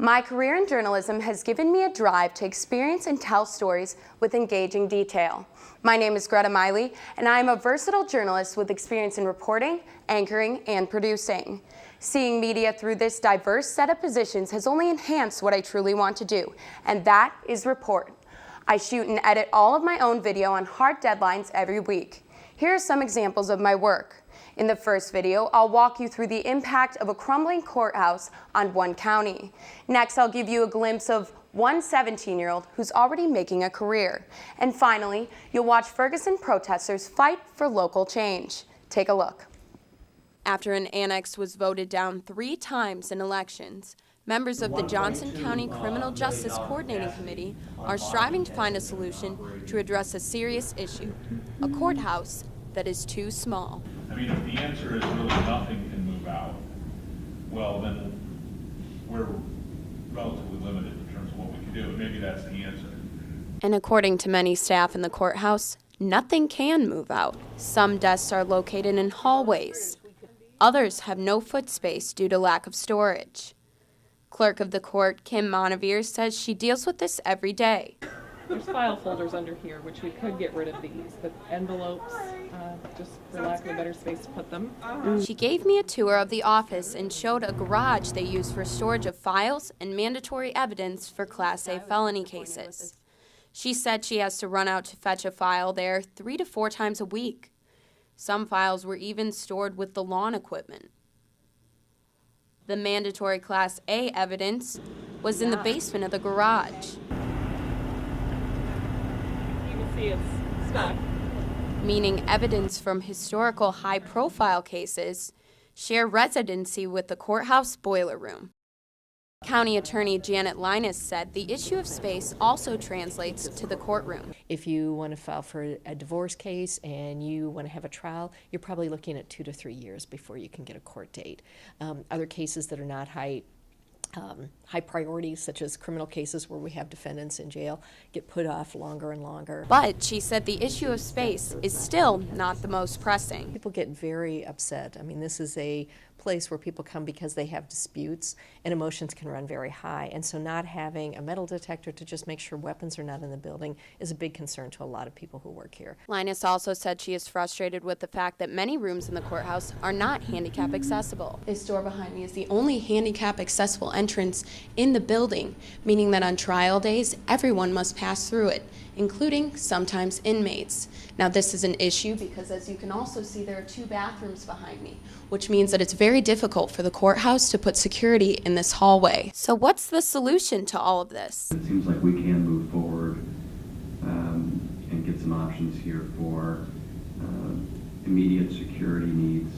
My career in journalism has given me a drive to experience and tell stories with engaging detail. My name is Greta Meyle, and I am a versatile journalist with experience in reporting, anchoring, and producing. Seeing media through this diverse set of positions has only enhanced what I truly want to do, and that is report. I shoot and edit all of my own video on hard deadlines every week. Here are some examples of my work. In the first video, I'll walk you through the impact of a crumbling courthouse on one county. Next, I'll give you a glimpse of one 17-year-old who's already making a career. And finally, you'll watch Ferguson protesters fight for local change. Take a look. After an annex was voted down 3 times in elections, members of the Johnson County Criminal Justice Coordinating Committee are striving to find a solution to address a serious issue, a courthouse that is too small. I mean, if the answer is really nothing can move out, well, then we're relatively limited in terms of what we can do, and maybe that's the answer. And according to many staff in the courthouse, nothing can move out. Some desks are located in hallways. Others have no foot space due to lack of storage. Clerk of the court, Kim Montevier, says she deals with this every day. There's file folders under here, which we could get rid of these, but envelopes, just for lack of a better space to put them. She gave me a tour of the office and showed a garage they use for storage of files and mandatory evidence for Class A felony cases. She said she has to run out to fetch a file there 3 to 4 times a week. Some files were even stored with the lawn equipment. The mandatory Class A evidence was in the basement of the garage. It's stuck. Meaning evidence from historical high-profile cases share residency with the courthouse boiler room. County Attorney Janet Linus said the issue of space also translates to the courtroom. If you want to file for a divorce case and you want to have a trial, you're probably looking at 2 to 3 years before you can get a court date. Other cases that are not high priorities, such as criminal cases where we have defendants in jail, get put off longer and longer. But she said the issue of space is still not the most pressing. People get very upset. I mean, this is a place where people come because they have disputes and emotions can run very high. And so not having a metal detector to just make sure weapons are not in the building is a big concern to a lot of people who work here. Linus also said she is frustrated with the fact that many rooms in the courthouse are not handicap accessible. This door behind me is the only handicap accessible entrance in the building, meaning that on trial days, everyone must pass through it, including sometimes inmates. Now this is an issue because, as you can also see, there are 2 bathrooms behind me, which means that it's very difficult for the courthouse to put security in this hallway. So what's the solution to all of this? It seems like we can move forward and get some options here for immediate security needs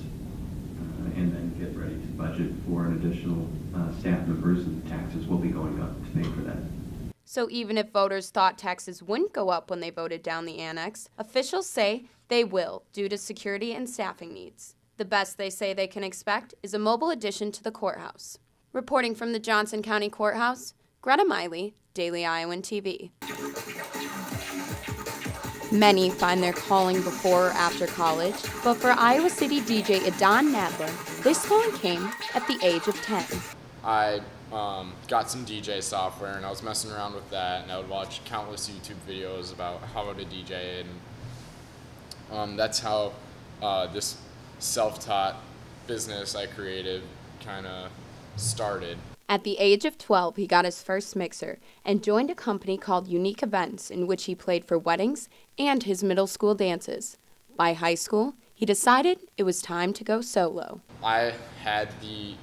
and then get ready to budget for an additional staff members, and taxes will be going up to pay for that. So even if voters thought taxes wouldn't go up when they voted down the annex, officials say they will due to security and staffing needs. The best they say they can expect is a mobile addition to the courthouse. Reporting from the Johnson County Courthouse, Greta Meyle, Daily Iowan TV. Many find their calling before or after college, but for Iowa City DJ Adon Nadler, this calling came at the age of 10. I got some DJ software and I was messing around with that, and I would watch countless YouTube videos about how to DJ, and that's how this self-taught business I created kind of started. At the age of 12, he got his first mixer and joined a company called Unique Events, in which he played for weddings and his middle school dances. By high school, he decided it was time to go solo. I had the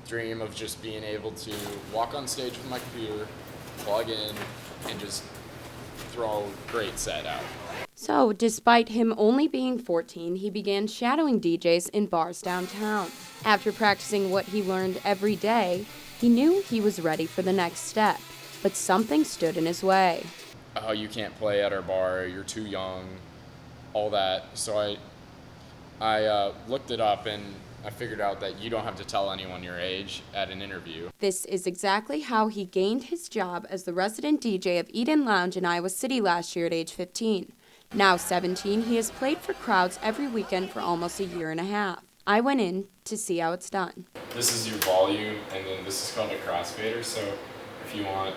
dream of just being able to walk on stage with my computer, plug in, and just throw a great set out. So, despite him only being 14, he began shadowing DJs in bars downtown. After practicing what he learned every day, he knew he was ready for the next step, but something stood in his way. Oh, you can't play at our bar, you're too young, all that. So I looked it up, and I figured out that you don't have to tell anyone your age at an interview. This is exactly how he gained his job as the resident DJ of Eden Lounge in Iowa City last year at age 15. Now 17, he has played for crowds every weekend for almost a year and a half. I went in to see how it's done. This is your volume, and then this is called a crossfader. So if you want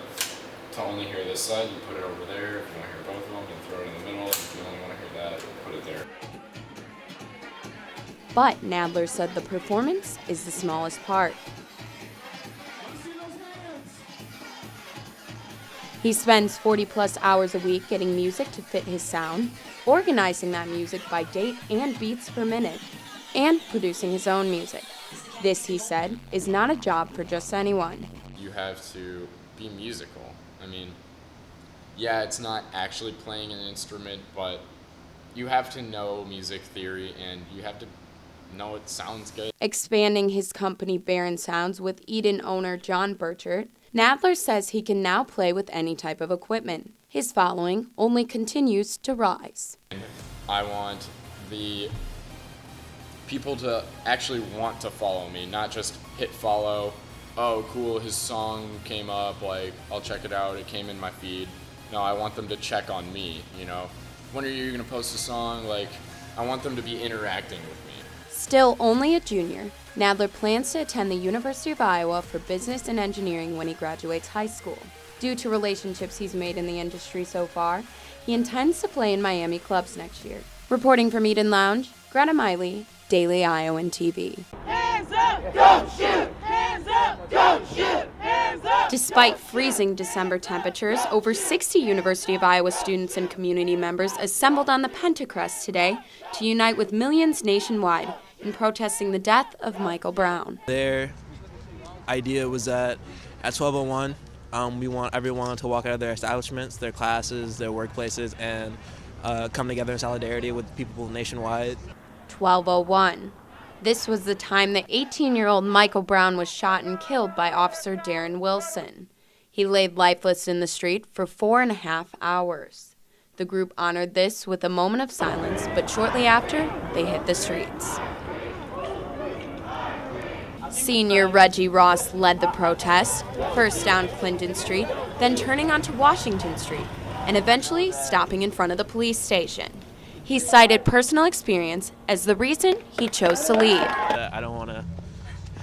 to only hear this side, you put it over there. If you want to hear both of them, then throw it in the middle. If you only want to hear that, put it there. But Nadler said the performance is the smallest part. He spends 40+ hours a week getting music to fit his sound, organizing that music by date and beats per minute, and producing his own music. This, he said, is not a job for just anyone. You have to be musical. I mean, yeah, it's not actually playing an instrument, but you have to know music theory and you have to know it sounds good. Expanding his company Baron Sounds with Eden owner John Burchert, Nadler says he can now play with any type of equipment. His following only continues to rise. I want the people to actually want to follow me, not just hit follow. Oh, cool, his song came up, like, I'll check it out, it came in my feed. No, I want them to check on me, you know. When are you gonna post a song? Like, I want them to be interacting with me. Still only a junior, Nadler plans to attend the University of Iowa for business and engineering when he graduates high school. Due to relationships he's made in the industry so far, he intends to play in Miami clubs next year. Reporting from Eden Lounge, Greta Meyle, Daily Iowan TV. Hands up, don't shoot! Hands up, don't shoot! Hands up! Despite freezing December temperatures, over 60 University of Iowa students and community members assembled on the Pentacrest today to unite with millions nationwide in protesting the death of Michael Brown. Their idea was that at 12:01, we want everyone to walk out of their establishments, their classes, their workplaces, and come together in solidarity with people nationwide. 12:01. This was the time that 18-year-old Michael Brown was shot and killed by Officer Darren Wilson. He laid lifeless in the street for 4.5 hours. The group honored this with a moment of silence, but shortly after, they hit the streets. Senior Reggie Ross led the protest, first down Clinton Street, then turning onto Washington Street, and eventually stopping in front of the police station. He cited personal experience as the reason he chose to lead. I don't want to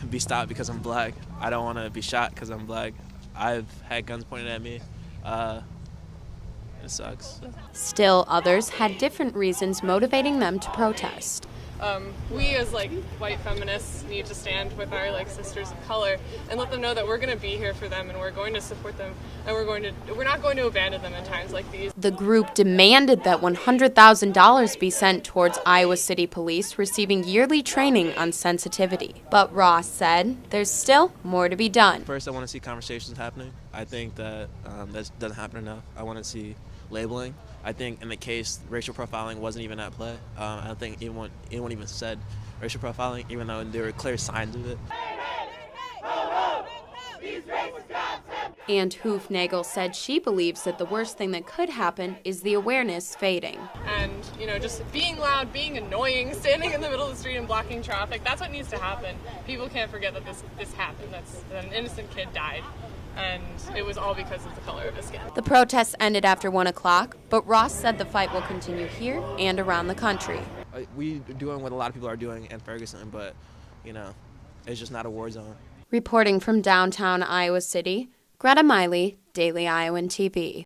be stopped because I'm black. I don't want to be shot because I'm black. I've had guns pointed at me. It sucks. Still, others had different reasons motivating them to protest. We as white feminists need to stand with our sisters of color and let them know that we're going to be here for them and we're going to support them and we're not going to abandon them in times like these. The group demanded that $100,000 be sent towards Iowa City Police receiving yearly training on sensitivity. But Ross said there's still more to be done. First, I want to see conversations happening. I think that that doesn't happen enough. I want to see labeling. I think in the case, racial profiling wasn't even at play. I don't think anyone even said racial profiling, even though there were clear signs of it. And Hoofnagel said she believes that the worst thing that could happen is the awareness fading. And, just being loud, being annoying, standing in the middle of the street and blocking traffic, that's what needs to happen. People can't forget that this happened, that an innocent kid died. And it was all because of the color of his skin. The protests ended after 1 o'clock, but Ross said the fight will continue here and around the country. We're doing what a lot of people are doing in Ferguson, but, it's just not a war zone. Reporting from downtown Iowa City, Greta Meyle, Daily Iowan TV.